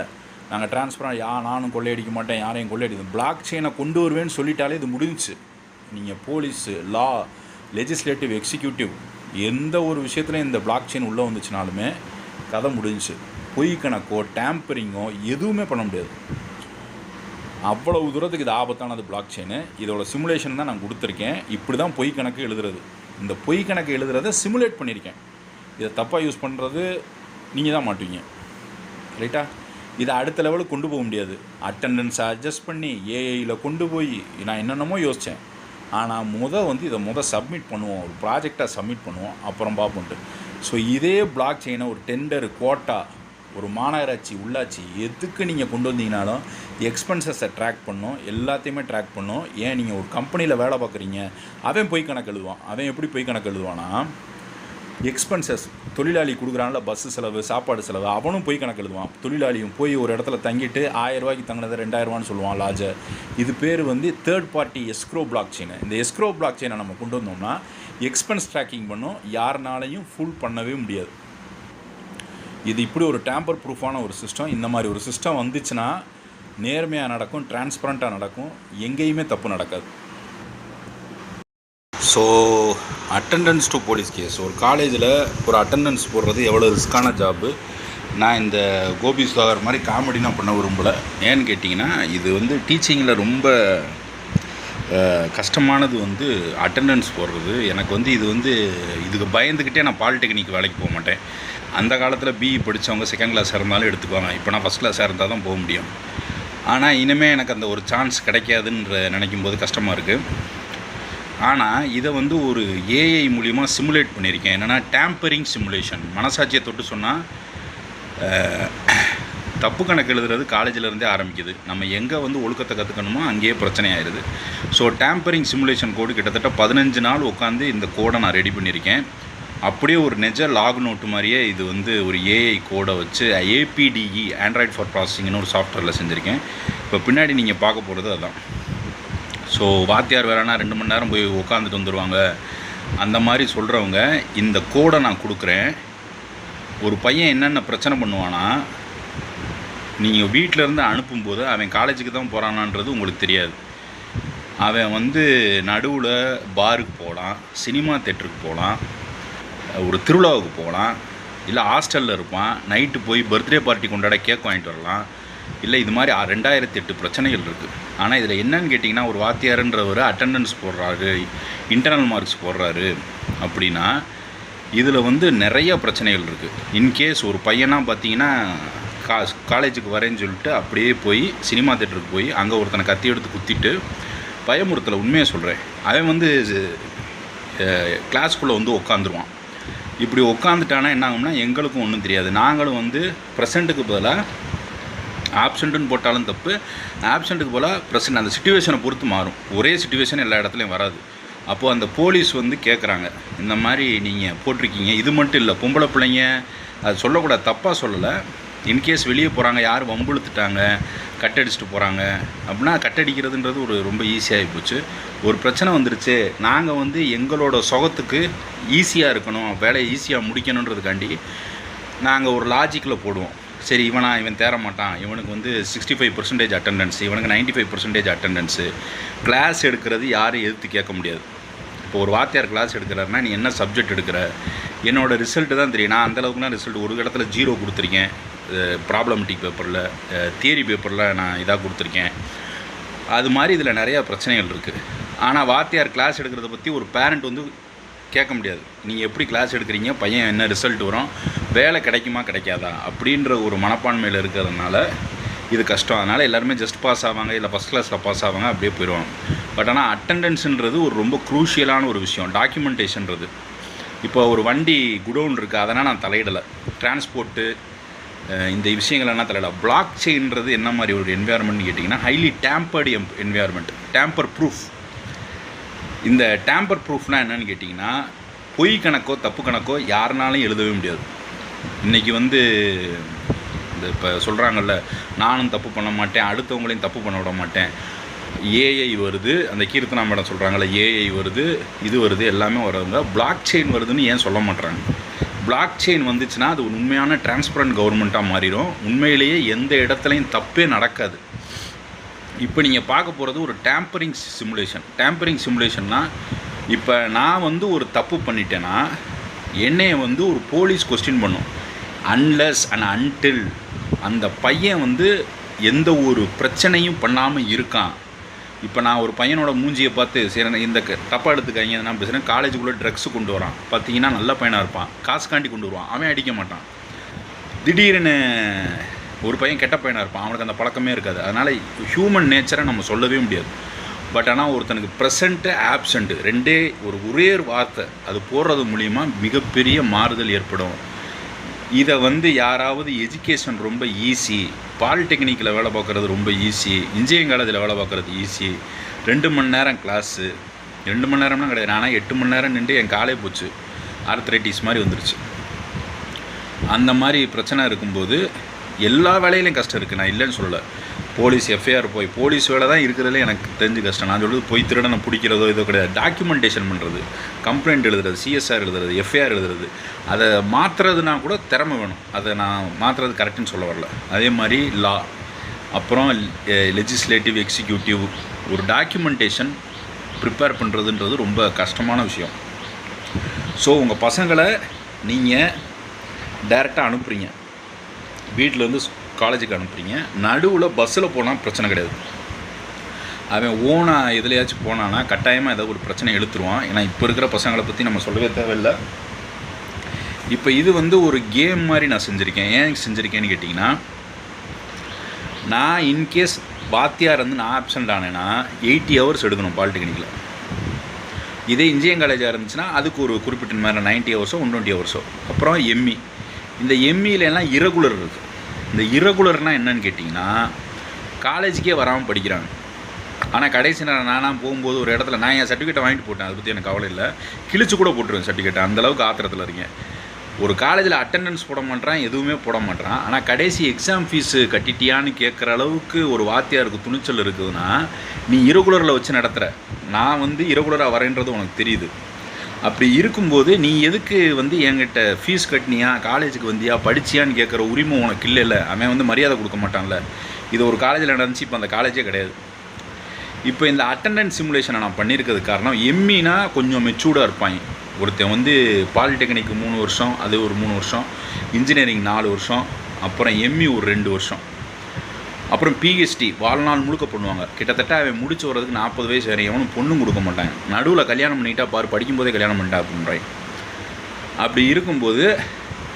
நாங்கள் டிரான்ஸ்பரண்ட், நானும் கொள்ளையடிக்க மாட்டேன், யாரையும் கொள்ளையடிக்க, பிளாக் செயினை கொண்டு வருவேன்னு சொல்லிட்டாலே இது முடிஞ்சிச்சு. நீங்கள் போலீஸு, லா, லெஜிஸ்லேட்டிவ், எக்ஸிக்யூட்டிவ் எந்த ஒரு விஷயத்துலையும் இந்த பிளாக் செயின் உள்ளே வந்துச்சுனாலுமே கதை முடிஞ்சிச்சு. பொய் கணக்கோ டேம்பரிங்கோ எதுவுமே பண்ண முடியாது. அவ்வளவு தூரத்துக்கு இது ஆபத்தானது பிளாக் செயின். இதோட சிமுலேஷன் தான் நான் கொடுத்துருக்கேன். இப்படி தான் பொய் கணக்கு எழுதுறது. இந்த பொய் கணக்கு எழுதுறதை சிமுலேட் பண்ணியிருக்கேன். இதை தப்பாக யூஸ் பண்ணுறது நீங்கள் தான் மாட்டுவீங்க, ரைட்டா? இதை அடுத்த லெவலுக்கு கொண்டு போக முடியாது. அட்டெண்டன்ஸை அட்ஜஸ்ட் பண்ணி ஏஐயில் கொண்டு போய் நான் என்னென்னமோ யோசித்தேன். ஆனால் இதை சப்மிட் பண்ணுவோம், ஒரு ப்ராஜெக்டாக சப்மிட் பண்ணுவோம், அப்புறம் பார்ப்போன்ட்டு. ஸோ இதே பிளாக் செயினை ஒரு டெண்டர், கோட்டா, ஒரு மாநகராட்சி, உள்ளாட்சி எதுக்கு நீங்கள் கொண்டு வந்தீங்கனாலும் எக்ஸ்பென்சஸை ட்ராக் பண்ணணும், எல்லாத்தையுமே ட்ராக் பண்ணணும். ஏன் நீங்கள் ஒரு கம்பெனியில் வேலை பார்க்குறீங்க, அவன் பொய் கணக்கு எழுதுவான். அவன் எப்படி பொய் கணக்கு எழுதுவானா, எக்ஸ்பென்சஸ் தொழிலாளி கொடுக்குறான்ல, பஸ்ஸு செலவு, சாப்பாடு செலவு, அவனும் பொய் கணக்கு எழுதுவான். தொழிலாளியும் போய் ஒரு இடத்துல தங்கிட்டு 1000 ரூபாய்க்கு தங்கினது 2000 சொல்லுவான் லாஜை. இது பேர் third party escrow block chain. இந்த எஸ்க்ரோ பிளாக் செயினை நம்ம கொண்டு வந்தோம்னா எக்ஸ்பென்ஸ் ட்ராக்கிங் பண்ணும், யாருனாலையும் ஃபுல் பண்ணவே முடியாது. இது இப்படி ஒரு டேம்பர் ப்ரூஃபான ஒரு சிஸ்டம். இந்த மாதிரி ஒரு சிஸ்டம் வந்துச்சுன்னா நேர்மையாக நடக்கும், டிரான்ஸ்பரண்ட்டாக நடக்கும், எங்கேயுமே தப்பு நடக்காது. So attendance to police case, ஒரு காலேஜில் ஒரு அட்டெண்டன்ஸ் போடுறது எவ்வளோ ரிஸ்க்கான ஜாப்பு. நான் இந்த கோபி சுதாகர் மாதிரி காமெடி நான் பண்ண விரும்பலை. ஏன்னு கேட்டிங்கன்னா, இது டீச்சிங்கில் ரொம்ப கஷ்டமானது அட்டெண்டன்ஸ் போடுறது. எனக்கு இதுக்கு பயந்துக்கிட்டே நான் பாலிடெக்னிக் வேலைக்கு போக மாட்டேன். அந்த காலத்தில் பிஇ படித்தவங்க செகண்ட் கிளாஸாக இருந்தாலும் எடுத்துக்குவாங்க. இப்போ நான் ஃபஸ்ட் கிளாஸாக இருந்தால் தான் போக முடியும். ஆனால் இனிமேல் எனக்கு அந்த ஒரு சான்ஸ் கிடைக்காதுன்ற நினைக்கும் போது கஷ்டமாக இருக்குது. ஆனால் இதை ஒரு ஏஐ மூலிமா சிமுலேட் பண்ணியிருக்கேன். என்னென்னா டேம்பரிங் சிமுலேஷன். மனசாட்சியை தொட்டு சொன்னால் தப்பு கணக்கு எழுதுறது காலேஜிலேருந்தே ஆரம்பிக்குது. நம்ம எங்கே ஒழுக்கத்தை கற்றுக்கணுமோ அங்கேயே பிரச்சனை ஆயிடுது. ஸோ டேம்பரிங் சிமுலேஷன் கோடு கிட்டத்தட்ட 15 நாள் உட்காந்து இந்த கோடை நான் ரெடி பண்ணியிருக்கேன். அப்படியே ஒரு நெஜ லாக் நோட்டு மாதிரியே இது ஒரு ஏஐ கோடை வச்சு APDE, ஆண்ட்ராய்ட் ஃபார் ப்ராசஸிங்னு ஒரு சாஃப்ட்வேரில் செஞ்சுருக்கேன். இப்போ பின்னாடி நீங்கள் பார்க்க போகிறது அதுதான். ஸோ வாத்தியார் வேறனா 2 மணி நேரம் போய் உட்காந்துட்டு வந்துடுவாங்க, அந்த மாதிரி சொல்கிறவங்க இந்த கோடை நான் கொடுக்குறேன். ஒரு பையன் என்னென்ன பிரச்சனை பண்ணுவானா, நீங்கள் வீட்டிலேருந்து அனுப்பும்போது அவன் காலேஜுக்கு தான் போகிறானான்றது உங்களுக்கு தெரியாது. அவன் நடுவில் பாருக்கு போகலாம், சினிமா தேட்டருக்கு போகலாம், ஒரு திருவிழாவுக்கு போகலாம், இல்லை ஹாஸ்டலில் இருப்பான், நைட்டு போய் பர்த்டே பார்ட்டி கொண்டாட கேக் வாங்கிட்டு வரலாம், இல்லை இது மாதிரி 2008 பிரச்சனைகள் இருக்குது. ஆனால் இதில் என்னன்னு கேட்டிங்கன்னா, ஒரு வாத்தியாருன்றவர் அட்டெண்டன்ஸ் போடுறாரு, இன்டர்னல் மார்க்ஸ் போடுறாரு அப்படின்னா இதில் நிறைய பிரச்சனைகள் இருக்குது. இன்கேஸ் ஒரு பையனாக பார்த்தீங்கன்னா காலேஜுக்கு வரேன்னு சொல்லிட்டு அப்படியே போய் சினிமா தேட்டருக்கு போய் அங்கே ஒருத்தனை கத்தி எடுத்து குத்திட்டு பயமுறுத்தலை, உண்மையை சொல்கிறேன், அவன் கிளாஸ்க்குள்ளே உட்காந்துருவான். இப்படி உட்காந்துட்டானா என்ன ஆகும்னா எங்களுக்கும் ஒன்றும் தெரியாது. நாங்களும் ப்ரெசண்ட்டுக்கு பதிலாக ஆப்சண்ட்டுன்னு போட்டாலும் தப்பு, ஆப்சண்ட்டுக்கு பதிலாக ப்ரெசண்ட், அந்த சிச்சுவேஷனை பொறுத்து மாறும். ஒரே சிச்சுவேஷன் எல்லா இடத்துலையும் வராது. அப்போது அந்த போலீஸ் கேட்குறாங்க, இந்த மாதிரி நீங்கள் போட்டிருக்கீங்க, இது மட்டும் இல்லை, பொம்பளை பிள்ளைங்க, அது சொல்லக்கூடாது, தப்பாக சொல்லலை, இன்கேஸ் வெளியே போகிறாங்க, யார் வம்புழுத்துட்டாங்க, கட்டடிச்சிட்டு போகிறாங்க அப்படின்னா, கட்டடிக்கிறதுன்றது ரொம்ப ஈஸியாகி போச்சு. ஒரு பிரச்சனை வந்துருச்சு, நாங்கள் எங்களோட சொகத்துக்கு ஈஸியாக இருக்கணும், வேலையை ஈஸியாக முடிக்கணுன்றதுக்காண்டி நாங்கள் ஒரு லாஜிக்கில் போடுவோம். சரி, இவன் தேர மாட்டான், இவனுக்கு 65% அட்டெண்டன்ஸ், இவனுக்கு 95% அட்டெண்டன்ஸு. கிளாஸ் எடுக்கிறது யாரும் எதிர்த்து கேட்க முடியாது. இப்போ ஒரு வாத்தியார் கிளாஸ் எடுக்கிறாருன்னா, நீ என்ன சப்ஜெக்ட் எடுக்கிற, என்னோடய ரிசல்ட்டு தான் தெரியும். நான் அந்தளவுக்குனா ரிசல்ட் ஒரு இடத்துல 0 கொடுத்துருக்கேன், ப்ராப்ளமெட்டிக் பேப்பரில், தியரி பேப்பரில் நான் இதாக கொடுத்துருக்கேன். அது மாதிரி இதில் நிறையா பிரச்சனைகள் இருக்குது. ஆனால் வாத்தியார் கிளாஸ் எடுக்கிறத பற்றி ஒரு பேரண்ட் கேட்க முடியாது. நீங்கள் எப்படி கிளாஸ் எடுக்கிறீங்க, பையன் என்ன ரிசல்ட் வரும், வேலை கிடைக்குமா கிடைக்காதா அப்படின்ற ஒரு மனப்பான்மையில் இருக்கிறதுனால இது கஷ்டம். அதனால் எல்லாருமே ஜஸ்ட் பாஸ் ஆவாங்க, இல்லை ஃபஸ்ட் கிளாஸில் பாஸ் ஆவாங்க, அப்படியே போயிடுவாங்க. பட் ஆனால் அட்டெண்டன்ஸுன்றது ஒரு ரொம்ப க்ரூஷியலான ஒரு விஷயம். டாக்குமெண்டேஷன்றது, இப்போ ஒரு வண்டி குடோன் இருக்குது, அதனால் நான் தலையிடலை. டிரான்ஸ்போர்ட்டு இந்த விஷயங்களெல்லாம் தலையிடலை. பிளாக் செயின்றது என்ன மாதிரி ஒரு என்வாயர்மெண்ட்னு கேட்டிங்கன்னா, highly tampered environment, tamper proof. இந்த டேம்பர் ப்ரூஃப்னால் என்னென்னு கேட்டிங்கன்னா, பொய் கணக்கோ தப்பு கணக்கோ யாருனாலையும் எழுதவே முடியாது. இன்றைக்கி வந்து இந்த இப்போ சொல்கிறாங்கல்ல, நானும் தப்பு பண்ண மாட்டேன், அடுத்தவங்களையும் தப்பு பண்ண விட மாட்டேன், ஏஐ வருது, அந்த கீர்த்தனா மேடம் சொல்கிறாங்கல்ல, ஏஐ வருது, இது வருது, எல்லாமே வருதுங்க. பிளாக் செயின் வருதுன்னு ஏன் சொல்ல மாட்டுறாங்க? பிளாக் செயின் வந்துச்சுன்னா அது உண்மையான டிரான்ஸ்பரண்ட் கவர்மெண்ட்டாக மாறிடும். உண்மையிலேயே எந்த இடத்துலையும் தப்பே நடக்காது. இப்போ நீங்கள் பார்க்க போகிறது ஒரு டேம்பரிங் சிமுலேஷன். டேம்பரிங் சிமுலேஷன்னா, இப்போ நான் வந்து ஒரு தப்பு பண்ணிட்டேன்னா என்னைய வந்து ஒரு போலீஸ் கொஸ்டின் பண்ணும். அன்லெஸ் அண்ட் அன்டில் அந்த பையன் வந்து எந்த ஒரு பிரச்சனையும் பண்ணாமல் இருக்கான். இப்போ நான் ஒரு பையனோட மூஞ்சியை பார்த்து, சரி இந்த தப்பாக எடுத்துக்காங்க, நான் பேசுகிறேன், காலேஜுக்குள்ளே ட்ரக்ஸு கொண்டு வரான், பார்த்தீங்கன்னா நல்ல பையனாக இருப்பான், காசுக்காண்டி கொண்டு வருவான், அவன் அடிக்க மாட்டான். திடீர்னு ஒரு பையன் கெட்ட பையனாக இருப்பான், அவனுக்கு அந்த பழக்கமே இருக்காது. அதனால் ஹியூமன் நேச்சரை நம்ம சொல்லவே முடியாது. பட் ஆனால் ஒருத்தனுக்கு ப்ரெசண்ட்டு ஆப்சண்ட்டு ரெண்டே ஒரே வார்த்தை அது போடுறது மூலிமா மிகப்பெரிய மாறுதல் ஏற்படும். இதை வந்து யாராவது எஜுகேஷன் ரொம்ப ஈஸி, பாலிடெக்னிக்கில் வேலை பார்க்குறது ரொம்ப ஈஸி, இன்ஜினியரிங் காலேஜில் வேலை பார்க்குறது ஈஸி, 2 மணி நேரம் கிளாஸு, 2 மணி நேரம்லாம் கிடையாது, ஆனால் 8 மணி நேரம் நின்று என் காலே போச்சு, ஆர்த்ரைட்டிஸ் மாதிரி வந்துருச்சு. அந்த மாதிரி பிரச்சனை இருக்கும்போது எல்லா வேலையிலையும் கஷ்டம் இருக்குது, நான் இல்லைன்னு சொல்லலை. போலீஸ் எஃப்ஐஆர் போலீஸ் வேலை தான் இருக்கிறதுல எனக்கு தெரிஞ்சு கஷ்டம். நான் சொல்கிறது போய் திருடனை பிடிக்கிறதோ இதோ கிடையாது. டாக்குமெண்டேஷன் பண்ணுறது, கம்ப்ளைண்ட் எழுதுறது, சிஎஸ்ஆர் எழுதுறது, எஃப்ஐஆர் எழுதுறது, அதை மாற்றுறதுனா கூட திறமை வேணும். அதை நான் மாற்றுறது கரெக்டுன்னு சொல்ல வரல. அதே மாதிரி லா, அப்புறம் லெஜிஸ்லேட்டிவ், எக்ஸிக்யூட்டிவ், ஒரு டாக்குமெண்டேஷன் ப்ரிப்பேர் பண்ணுறதுன்றது ரொம்ப கஷ்டமான விஷயம். ஸோ உங்கள் பசங்களை நீங்கள் டைரெக்டாக அனுப்புகிறீங்க, வீட்டிலேருந்து காலேஜுக்கு அனுப்புகிறீங்க, நடுவில் பஸ்ஸில் போனால் பிரச்சனை கிடையாது. அவன் ஓனாக எதுலையாச்சும் போனான்னா கட்டாயமாக ஏதாவது ஒரு பிரச்சனை எழுத்துருவான். ஏன்னா இப்போ இருக்கிற பசங்களை பற்றி நம்ம சொல்லவே தேவையில்லை. இப்போ இது வந்து ஒரு கேம் மாதிரி நான் செஞ்சுருக்கேன். ஏன் செஞ்சுருக்கேன்னு கேட்டிங்கன்னா, நான் இன்கேஸ் வாத்தியார் வந்து நான் ஆப்சண்ட் ஆனேன்னா 80 ஹவர்ஸ் எடுக்கணும் பாலிடெக்னிக்கில். இதே இன்ஜினியரிங் காலேஜாக இருந்துச்சுன்னா அதுக்கு ஒரு குறிப்பிட்ட மாதிரி 90 ஹவர்ஸோ 120 ஹவர்ஸோ. அப்புறம் எம்இ, இந்த எம்இலெல்லாம் இரகுலர் இருக்குது. இந்த இரகுலர்னால் என்னன்னு கேட்டிங்கன்னா, காலேஜுக்கே வராமல் படிக்கிறாங்க. ஆனால் கடைசி நேரம் நானாக போகும்போது ஒரு இடத்துல நான் என் சர்டிஃபிகேட்டை வாங்கிட்டு போட்டேன், அதை பற்றி எனக்கு கவலை இல்லை, கிழிச்சு கூட போட்டுருவேன் சர்டிஃபிகேட்டை, அந்தளவுக்கு ஆத்திரத்தில் இருக்கேன். ஒரு காலேஜில் அட்டெண்டன்ஸ் போட மாட்டான், எதுவுமே போட மாட்டான், ஆனால் கடைசி எக்ஸாம் ஃபீஸு கட்டிட்டியான்னு கேட்குற அளவுக்கு ஒரு வாத்தியாருக்கு துணிச்சல் இருக்குதுன்னா, நீ இரகுலரில் வச்சு நடத்துகிற, நான் வந்து இரகுலராக வரேன்றது உனக்கு தெரியுது. அப்படி இருக்கும்போது நீ எதுக்கு வந்து என்கிட்ட ஃபீஸ் கட்டினியா, காலேஜுக்கு வந்தியா, படிச்சியான்னு கேட்குற உரிமை உனக்கு இல்லைல்ல. அவன் வந்து மரியாதை கொடுக்க மாட்டான்ல. இது ஒரு காலேஜில் நடந்துச்சு, இப்போ அந்த காலேஜே கிடையாது. இப்போ இந்த அட்டெண்டன்ஸ் சிமுலேஷனை நான் பண்ணியிருக்கிறதுக்கு காரணம், எம்இனா கொஞ்சம் மெச்சூர்டாக இருப்பாங்க. ஒருத்தன் வந்து பாலிடெக்னிக்கு 3 வருஷம், அது ஒரு 3 வருஷம், இன்ஜினியரிங் 4 வருஷம், அப்புறம் எம்இ ஒரு 2 வருஷம், அப்புறம் பிஹெச்டி வாழ்நாள் முழுக்க பண்ணுவாங்க. கிட்டத்தட்ட அவன் முடிச்சு வரதுக்கு 40 வயசு வரை எவனும் பொண்ணும் கொடுக்க மாட்டாங்க. நடுவில் கல்யாணம் பண்ணிட்டா பாரு, படிக்கும்போதே கல்யாணம் பண்ணிட்டா அப்படின்றாய். அப்படி இருக்கும்போது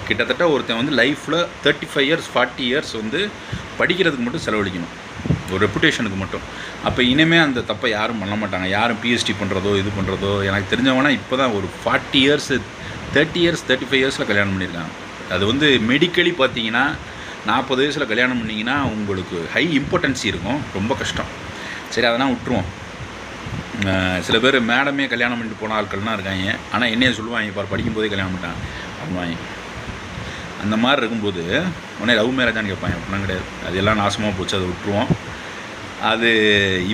கிட்டத்தட்ட ஒருத்தன் வந்து லைஃப்பில் 35 இயர்ஸ் 40 இயர்ஸ் வந்து படிக்கிறதுக்கு மட்டும் செலவழிக்கணும், ஒரு ரெப்புடேஷனுக்கு மட்டும். அப்போ இனிமேல் அந்த தப்பை யாரும் பண்ண மாட்டாங்க. யாரும் பிஹெச்டி பண்ணுறதோ இது பண்ணுறதோ. எனக்கு தெரிஞ்சவனா இப்போ தான் ஒரு 40 இயர்ஸ் 30 இயர்ஸ் 35 இயர்ஸில் கல்யாணம் பண்ணியிருக்காங்க. அது வந்து மெடிக்கலி பார்த்தீங்கன்னா 40 வயசில் கல்யாணம் பண்ணிங்கன்னா உங்களுக்கு ஹை இம்பார்ட்டன்சி இருக்கும், ரொம்ப கஷ்டம். சரி, அதெல்லாம் விட்டுருவோம். சில பேர் மேடமே கல்யாணம் பண்ணிட்டு போன ஆட்கள்லாம் இருக்காங்க. ஆனால் என்னையே சொல்லுவாங்க, இப்போ படிக்கும்போதே கல்யாணம் பண்ணிட்டான் அப்படின்வாங்க. அந்த மாதிரி இருக்கும்போது உடனே லவ் மேரேஜான்னு கேட்பாங்க. அப்படிலாம் கிடையாது, அது எல்லாம் நாசமாக போச்சு, அதை விட்டுருவோம். அது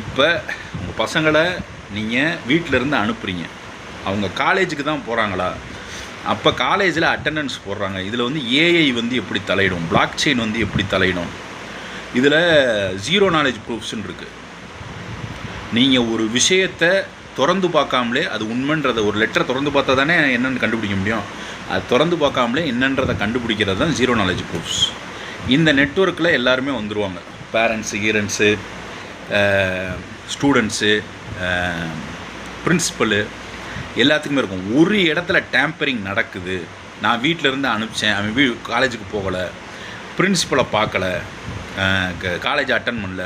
இப்போ உங்கள் பசங்களை நீங்கள் வீட்டிலேருந்து அனுப்புகிறீங்க, அவங்க காலேஜுக்கு தான் போகிறாங்களா, அப்போ காலேஜில் அட்டெண்டன்ஸ் போடுறாங்க. இதில் வந்து ஏஐ வந்து எப்படி தலையிடும், பிளாக் செயின் வந்து எப்படி தலையிடும், இதில் ஜீரோ நாலேஜ் ப்ரூஃப்ஸ்ன்னு இருக்குது. நீங்கள் ஒரு விஷயத்தை திறந்து பார்க்காமலே அது உண்மைன்றதை, ஒரு லெட்டரை திறந்து பார்த்தா தானே என்னென்னு கண்டுபிடிக்க முடியும். அது திறந்து பார்க்காமலே என்னன்றதை கண்டுபிடிக்கிறது தான் ஜீரோ நாலேஜ் ப்ரூஃப்ஸ். இந்த நெட்வொர்க்கில் எல்லாருமே வந்துடுவாங்க, பேரண்ட்ஸு, கீரண்ட்ஸு, ஸ்டூடெண்ட்ஸு, பிரின்சிபலு, எல்லாத்துக்குமே இருக்கும். ஒரு இடத்துல டேம்பரிங் நடக்குது, நான் வீட்டிலேருந்து அனுப்பிச்சேன், அவன் காலேஜுக்கு போகலை, பிரின்சிபலை பார்க்கலை, காலேஜ் அட்டன் பண்ணல.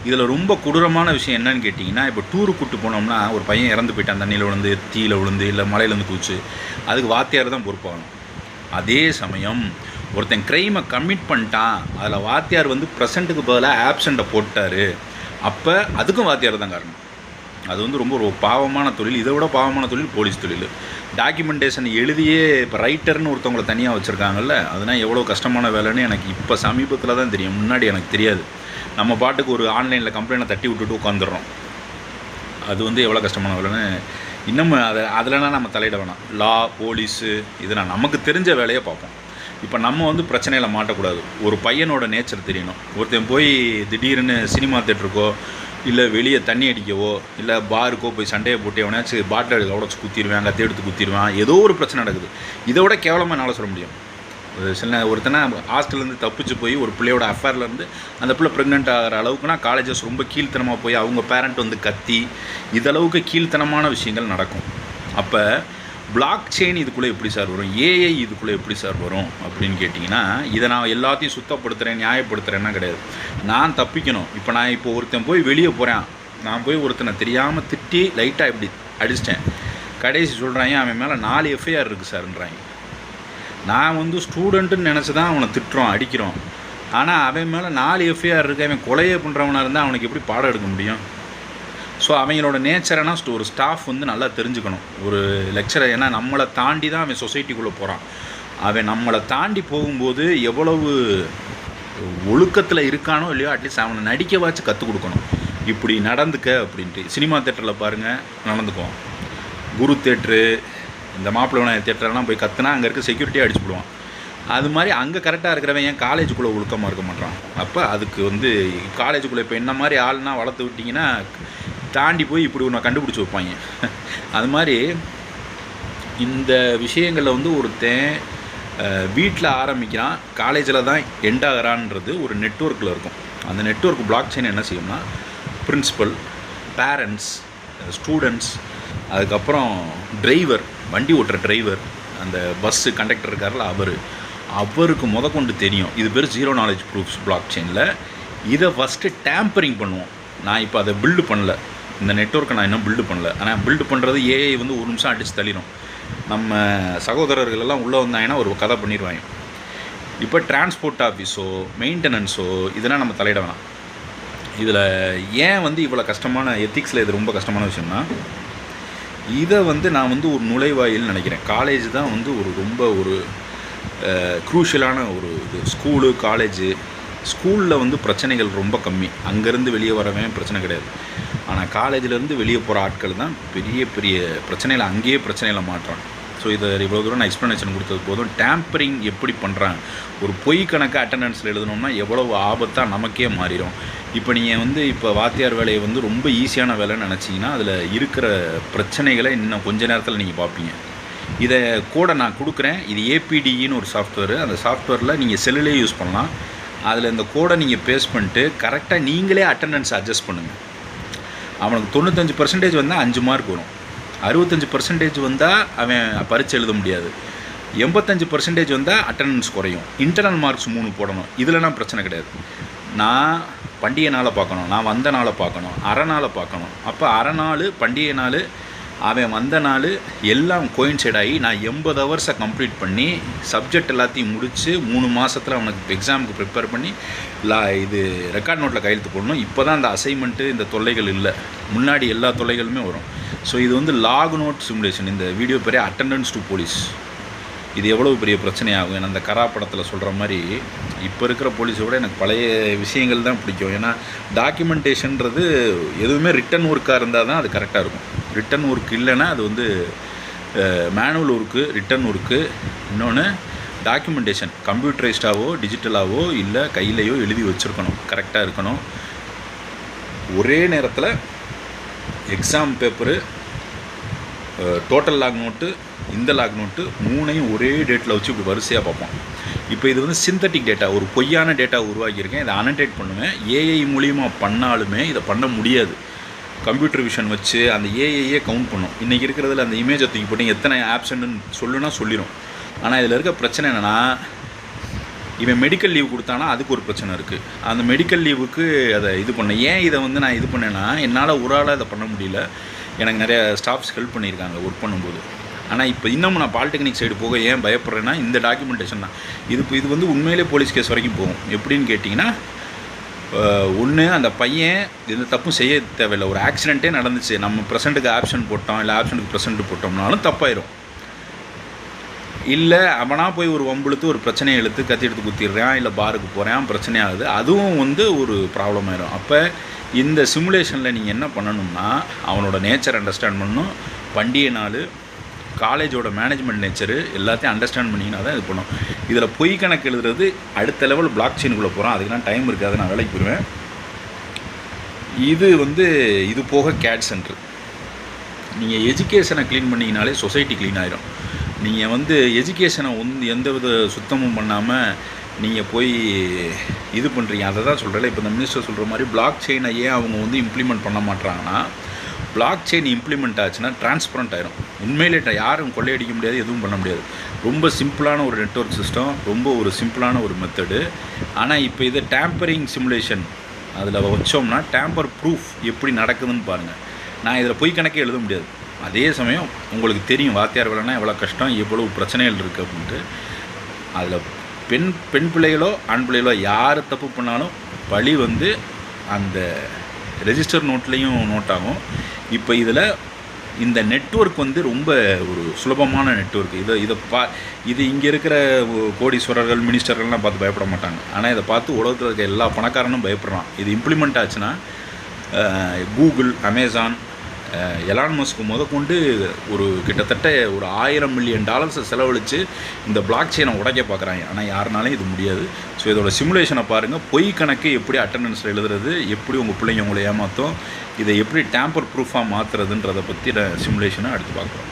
இதில் ரொம்ப கொடூரமான விஷயம் என்னன்னு கேட்டிங்கன்னா, இப்போ டூருக்கு கூப்பிட்டு போனோம்னா ஒரு பையன் இறந்து போயிட்டான், தண்ணியில் விழுந்து, தீயில் விழுந்து, இல்லை மலையிலேருந்து குதிச்சு, அதுக்கு வாத்தியார் தான் பொறுப்பாகணும். அதே சமயம் ஒருத்தன் க்ரைமை கமிட் பண்ணிட்டான், அதில் வாத்தியார் வந்து ப்ரெசண்ட்டுக்கு பதிலாக ஆப்சண்ட்டை போட்டார், அப்போ அதுக்கும் வாத்தியார் தான் காரணம். அது வந்து ரொம்ப ஒரு பாவமான தொழில். இதை விட பாவமான தொழில் போலீஸ் தொழில். டாக்குமெண்டேஷன் எழுதியே இப்போ ரைட்டர்னு ஒருத்தவங்களை தனியாக வச்சுருக்காங்கல்ல, அதுனால் எவ்வளோ கஷ்டமான வேலைன்னு எனக்கு இப்போ சமீபத்தில் தான் தெரியும். முன்னாடி எனக்கு தெரியாது. நம்ம பாட்டுக்கு ஒரு ஆன்லைனில் கம்ப்ளைண்ட்டை தட்டி விட்டுட்டு உட்காந்துடுறோம். அது வந்து எவ்வளோ கஷ்டமான வேலைன்னு இன்னமும் அதிலலாம் நம்ம தலையிட வேணாம். லா, போலீஸு, இதெல்லாம் நமக்கு தெரிஞ்ச வேலையை பார்ப்போம். இப்போ நம்ம வந்து பிரச்சனையில் மாட்டக்கூடாது. ஒரு பையனோட நேச்சர் தெரியணும். ஒருத்தன் போய் திடீர்னு சினிமா தேட்டருக்கோ இல்லை வெளியே தண்ணி அடிக்கவோ இல்லை பாருக்கோ போய் சண்டையை போட்டு எவனாச்சும் பாட்டில் எடுக்க உடச்சி குத்திடுவேன், கத்தி எடுத்து குத்திடுவேன், ஏதோ ஒரு பிரச்சனை நடக்குது. இதை விட கேவலமாக என்னால் சொல்ல முடியும். சில ஒருத்தனை ஹாஸ்டல்லேருந்து தப்பிச்சு போய் ஒரு பிள்ளையோட அஃபேர்லேருந்து அந்த பிள்ளை ப்ரெக்னென்ட் ஆகிற அளவுக்குனா காலேஜஸ் ரொம்ப கீழ்த்தனமாக போய் அவங்க பேரண்ட் வந்து கத்தி இதளவுக்கு கீழ்த்தனமான விஷயங்கள் நடக்கும். அப்போ பிளாக் செயின் இதுக்குள்ளே எப்படி சார் வரும், ஏஐ இதுக்குள்ளே எப்படி சார் வரும் அப்படின்னு கேட்டிங்கன்னா, இதை நான் எல்லாத்தையும் சுத்தப்படுத்துகிறேன் நியாயப்படுத்துகிறேன்னா கிடையாது. நான் தப்பிக்கணும். இப்போ ஒருத்தன் போய் வெளியே போகிறேன், நான் போய் ஒருத்தனை தெரியாமல் திட்டி லைட்டாக இப்படி அடிச்சிட்டேன். கடைசி சொல்கிறாங்க அவன் மேலே 4 எஃப்ஐஆர் இருக்குது சார்ன்றாங்க. நான் வந்து ஸ்டூடெண்ட்டுன்னு நினச்சி தான் அவனை திட்டுறோம், அடிக்கிறோம். ஆனால் அவன் மேலே 4 எஃப்ஐஆர் இருக்குது. அவன் கொலையே பண்ணுறவனாக இருந்தால் அவனுக்கு எப்படி பாடம் எடுக்க முடியும்? ஸோ அவங்களோட நேச்சரைனா ஒரு ஸ்டாஃப் வந்து நல்லா தெரிஞ்சுக்கணும். ஒரு லெக்சரர், ஏன்னா நம்மளை தாண்டி தான் அவன் சொசைட்டிக்குள்ளே போகிறான். அவன் நம்மளை தாண்டி போகும்போது எவ்வளவு ஒழுக்கத்தில் இருக்கானோ இல்லையோ அட்லீஸ்ட் அவனை நடிக்கவாச்சும் கற்றுக் கொடுக்கணும். இப்படி நடந்துக்க அப்படின்ட்டு. சினிமா தேட்டரில் பாருங்கள் நடந்துக்குவோம். குரு தேட்ரு, இந்த மாப்பிள்ளை தேட்டரெல்லாம் போய் கற்றுனா அங்கே இருக்க செக்யூரிட்டியாக அடிச்சு போடுவான். அது மாதிரி அங்கே கரெக்டாக இருக்கிறவன் ஏன் காலேஜுக்குள்ளே ஒழுக்கமாக இருக்க மாட்டான்? அப்போ அதுக்கு வந்து காலேஜுக்குள்ளே இப்போ என்ன மாதிரி ஆள்னா வளர்த்து விட்டிங்கன்னா தாண்டி போய் இப்படி ஒன்று கண்டுபிடிச்சி வைப்பாங்க. அது மாதிரி இந்த விஷயங்களில் வந்து ஒருத்தன் வீட்டில் ஆரம்பிக்கிறான், காலேஜில் தான் எண்ட் ஆகிறான்றது ஒரு நெட்வொர்க்கில் இருக்கும். அந்த நெட்வொர்க் பிளாக் செயின் என்ன செய்யும்னா, பிரின்சிபல், பேரண்ட்ஸ், ஸ்டூடெண்ட்ஸ், அதுக்கப்புறம் டிரைவர், வண்டி ஓட்டுற டிரைவர், அந்த பஸ்ஸு கண்டக்டர் இருக்கார்ல அவருக்கு கொண்டு தெரியும். இது பேர் ஜீரோ நாலேஜ் ப்ரூஃப்ஸ் பிளாக் செயினில். இதை ஃபஸ்ட்டு டேம்பரிங் பண்ணுவோம். நான் இப்போ அதை பில்டு பண்ணல, இந்த நெட்வொர்க்கை நான் இன்னும் பில்டு பண்ணல. ஆனால் பில்டு பண்ணுறது ஏஐ வந்து 1 நிமிஷம் அடித்து தள்ளிடும். நம்ம சகோதரர்கள் எல்லாம் உள்ளே வந்தாங்கன்னா ஒரு கதை பண்ணிடுவாங்க. இப்போ டிரான்ஸ்போர்ட் ஆஃபீஸோ மெயின்டெனன்ஸோ இதெல்லாம் நம்ம தலையிட வேணாம். இதில் ஏன் வந்து இவ்வளோ கஷ்டமான எத்திக்ஸில் இது ரொம்ப கஷ்டமான விஷயம்னா, இதை வந்து நான் வந்து ஒரு நுழைவாயில் நினைக்கிறேன். காலேஜ் தான் வந்து ரொம்ப ஒரு க்ரூஷியலான ஒரு இது. School, college. ஸ்கூலில் வந்து பிரச்சனைகள் ரொம்ப கம்மி, அங்கேருந்து வெளியே வரவே பிரச்சனை கிடையாது. ஆனால் காலேஜிலேருந்து வெளியே போகிற ஆட்கள் தான் பெரிய பெரிய பிரச்சனையில் அங்கேயே பிரச்சனையில் மாட்டுறாங்க. ஸோ இதை இவ்வளோ தூரம் நான் எக்ஸ்ப்ளனேஷன் கொடுத்தது போதும். டேம்பரிங் எப்படி பண்ணுறாங்க, ஒரு பொய் கணக்கு அட்டண்டன்ஸில் எழுதணும்னா எவ்வளவு ஆபத்தாக நமக்கே மாறிடும். இப்போ நீங்கள் வந்து இப்போ வாத்தியார் வேலையை வந்து ரொம்ப ஈஸியான வேலைன்னு நினச்சிங்கன்னா அதில் இருக்கிற பிரச்சனைகளை இன்னும் கொஞ்ச நேரத்தில் நீங்கள் பார்ப்பீங்க. இதை கூட நான் கொடுக்குறேன். இது ஏபிடின்னு ஒரு சாஃப்ட்வேரு. அந்த சாஃப்ட்வேரில் நீங்கள் செல்லுலேயே யூஸ் பண்ணலாம். அதில் இந்த கோடை நீங்கள் பேஸ்ட் பண்ணிட்டு கரெக்டாக நீங்களே அட்டண்டன்ஸ் அட்ஜஸ்ட் பண்ணுங்கள். அவனுக்கு 95% வந்தால் 5 மார்க் வரும். 65% வந்தால் அவன் பரீட்சை எழுத முடியாது. 85% வந்தால் அட்டண்டன்ஸ் குறையும். இன்டர்னல் மார்க்ஸ் 3 போடணும். இதிலலாம் பிரச்சனை கிடையாது. நான் பண்டிகை நாளை பார்க்கணும், நான் வந்த நாளை பார்க்கணும், அரை நாளை பார்க்கணும். அப்போ அரை நாள், பண்டிகை நாள், அவன் வந்த நாள் எல்லாம் கோயின்சைட் ஆகி நான் 80 ஹவர்ஸை கம்ப்ளீட் பண்ணி சப்ஜெக்ட் எல்லாத்தையும் முடித்து 3 மாதத்தில் அவனுக்கு எக்ஸாமுக்கு ப்ரிப்பேர் பண்ணி இது ரெக்கார்ட் நோட்டில் கையெழுத்து போடணும். இப்போ தான் அந்த அசைன்மெண்ட்டு, இந்த தொல்லைகள் இல்லை. முன்னாடி எல்லா தொல்லைகளுமே வரும். ஸோ இது வந்து லாக் நோட் சிமுலேஷன். இந்த வீடியோ பெரிய அட்டண்டன்ஸ் டு போலீஸ். இது எவ்வளோ பெரிய பிரச்சனையாகும். ஏன்னா அந்த கரா படத்தில் சொல்கிற மாதிரி இப்போ இருக்கிற போலீஸை விட எனக்கு பழைய விஷயங்கள் தான் பிடிக்கும். ஏன்னா டாக்குமெண்டேஷன்றது எதுவுமே ரிட்டன் ஒர்க்காக இருந்தால் தான் அது கரெக்டாக இருக்கும். ரிட்டன் ஒர்க் இல்லைன்னா அது வந்து மேனுவல் ஒர்க்கு, ரிட்டன் ஒர்க்கு. இன்னொன்று டாக்குமெண்டேஷன் கம்ப்யூட்டரைஸ்டாவோ டிஜிட்டலாவோ இல்லை கையிலையோ எழுதி வச்சுருக்கணும், கரெக்டாக இருக்கணும். ஒரே நேரத்தில் exam paper, total log note, இந்த லாக் நோட்டு 3ஐயும் ஒரே டேட்டில் வச்சு இப்படி வரிசையாக பார்ப்போம். இப்போ இது வந்து சிந்தட்டிக் டேட்டா, ஒரு பொய்யான டேட்டா உருவாக்கியிருக்கேன். இதை அனடேட் பண்ணுவேன். ஏஐ மூலியமாக பண்ணாலுமே இதை பண்ண முடியாது. கம்ப்யூட்டர் விஷன் வச்சு அந்த ஏஐயே கவுண்ட் பண்ணும். இன்றைக்கி இருக்கிறதுல அந்த இமேஜை தூக்கி போட்டு எத்தனை ஆப்ஷன்னு சொல்லுன்னா சொல்லிடும். ஆனால் இதில் இருக்க பிரச்சனை என்னென்னா, இவன் மெடிக்கல் லீவ் கொடுத்தானா அதுக்கு ஒரு பிரச்சனை இருக்குது. அந்த மெடிக்கல் லீவுக்கு அதை இது பண்ணேன். ஏன் இதை வந்து நான் இது பண்ணேன்னா, என்னால் ஒரு ஆளாக இதை பண்ண முடியல. எனக்கு நிறைய ஸ்டாஃப்ஸ் ஹெல்ப் பண்ணியிருக்காங்க ஒர்க் பண்ணும்போது. ஆனால் இப்போ இன்னமும் நான் பாலிடெக்னிக் சைடு போக ஏன் பயப்படுறேன்னா, இந்த டாக்குமெண்டேஷன் தான். இது வந்து உண்மையிலே போலீஸ் கேஸ் வரைக்கும் போகும். எப்படின்னு கேட்டிங்கன்னா, ஒன்று அந்த பையன் எந்த தப்பும் செய்ய தேவையில்லை, ஒரு ஆக்சிடெண்ட்டே நடந்துச்சு, நம்ம ப்ரெசண்ட்டுக்கு ஆப்ஷன் போட்டோம் இல்லை ஆப்ஷனுக்கு ப்ரெசண்ட்டு போட்டோம்னாலும் தப்பாயிரும். இல்லை அவனாக போய் ஒரு வம்புழுத்து ஒரு பிரச்சனையை இழுத்து கத்தி எடுத்து குத்திடுறான், இல்லை பாருக்கு போகிறான், பிரச்சனையாகுது, அதுவும் வந்து ஒரு ப்ராப்ளம் ஆயிரும். அப்போ இந்த சிமுலேஷனில் நீங்கள் என்ன பண்ணணும்னா அவனோட நேச்சர் அண்டர்ஸ்டாண்ட் பண்ணணும். பண்டிகை நாள் காலேஜோட மேனேஜ்மெண்ட் நேச்சரு எல்லாத்தையும் அண்டர்ஸ்டாண்ட் பண்ணிங்கன்னா தான் இது பண்ணும். இதில் பொய் கணக்கு எழுதுறது அடுத்த லெவல் பிளாக் செயினுக்குள்ளே போகிறோம். அதுக்கெல்லாம் டைம் இருக்காது, நான் வேலைக்கு போயிடுவேன். இது வந்து இது போக கேட் சென்ட்ரு. நீங்கள் எஜுகேஷனை க்ளீன் பண்ணிங்கனாலே சொசைட்டி க்ளீன் ஆகிரும். நீங்கள் வந்து எஜுகேஷனை எந்த வித சுத்தமும் பண்ணாமல் நீங்கள் போய் இது பண்ணுறீங்க. அதை தான் சொல்கிறேன். இப்போ இந்த மினிஸ்டர் சொல்கிற மாதிரி பிளாக் செயினை ஏன் அவங்க வந்து இம்ப்ளிமெண்ட் பண்ண மாட்டாங்கன்னா, பிளாக் செயின் இம்ப்ளிமெண்ட் ஆச்சுன்னா டிரான்ஸ்பரண்ட் ஆகிரும். உண்மையிலே யாரும் கொள்ளையடிக்க முடியாது, எதுவும் பண்ண முடியாது. ரொம்ப சிம்பிளான ஒரு நெட்வொர்க் சிஸ்டம், ரொம்ப ஒரு சிம்பிளான ஒரு மெத்தடு. ஆனால் இப்போ இது டேம்பரிங் சிமுலேஷன் அதில் வச்சோம்னா டேம்பர் ப்ரூஃப் எப்படி நடக்குதுன்னு பாருங்கள். நான் இதில் பொய் கணக்கே எழுத முடியாது. அதே சமயம் உங்களுக்கு தெரியும் வாத்தியார் வேலைன்னா எவ்வளோ கஷ்டம், எவ்வளோ பிரச்சனைகள் இருக்குது அப்படின்ட்டு. அதில் பெண் பிள்ளைகளோ ஆண் பிள்ளைகளோ யார் தப்பு பண்ணாலும் பழி வந்து அந்த ரெஜிஸ்டர் நோட்லேயும் நோட் ஆகும். இப்போ இதில் இந்த நெட்வொர்க் வந்து ரொம்ப ஒரு சுலபமான நெட்வொர்க். இது இங்கே இருக்கிற கோடீஸ்வரர்கள் மினிஸ்டர்கள்லாம் பார்த்து பயப்பட மாட்டாங்க. ஆனால் இதை பார்த்து உலகத்தில் இருக்க எல்லா பணக்காரனும் பயப்படுறான். இது இம்ப்ளிமெண்ட் ஆச்சுன்னா கூகுள், அமேசான், எலான் மஸ்க் முதற்கொண்டு ஒரு கிட்டத்தட்ட ஒரு $1000 மில்லியன் செலவழித்து இந்த பிளாக் செயினை உடைக்க பார்க்குறாங்க. ஆனால் யாருனாலும் இது முடியாது. ஸோ இதோட சிமுலேஷனை பாருங்கள். பொய் கணக்கு எப்படி அட்டண்டன்ஸில் எழுதுறது, எப்படி உங்கள் பிள்ளைங்க உங்களை ஏமாற்றும், இதை எப்படி டேம்பர் ப்ரூஃபாக மாற்றுறதுன்றதை பற்றி சிமுலேஷனை அடுத்து பார்க்குறோம்.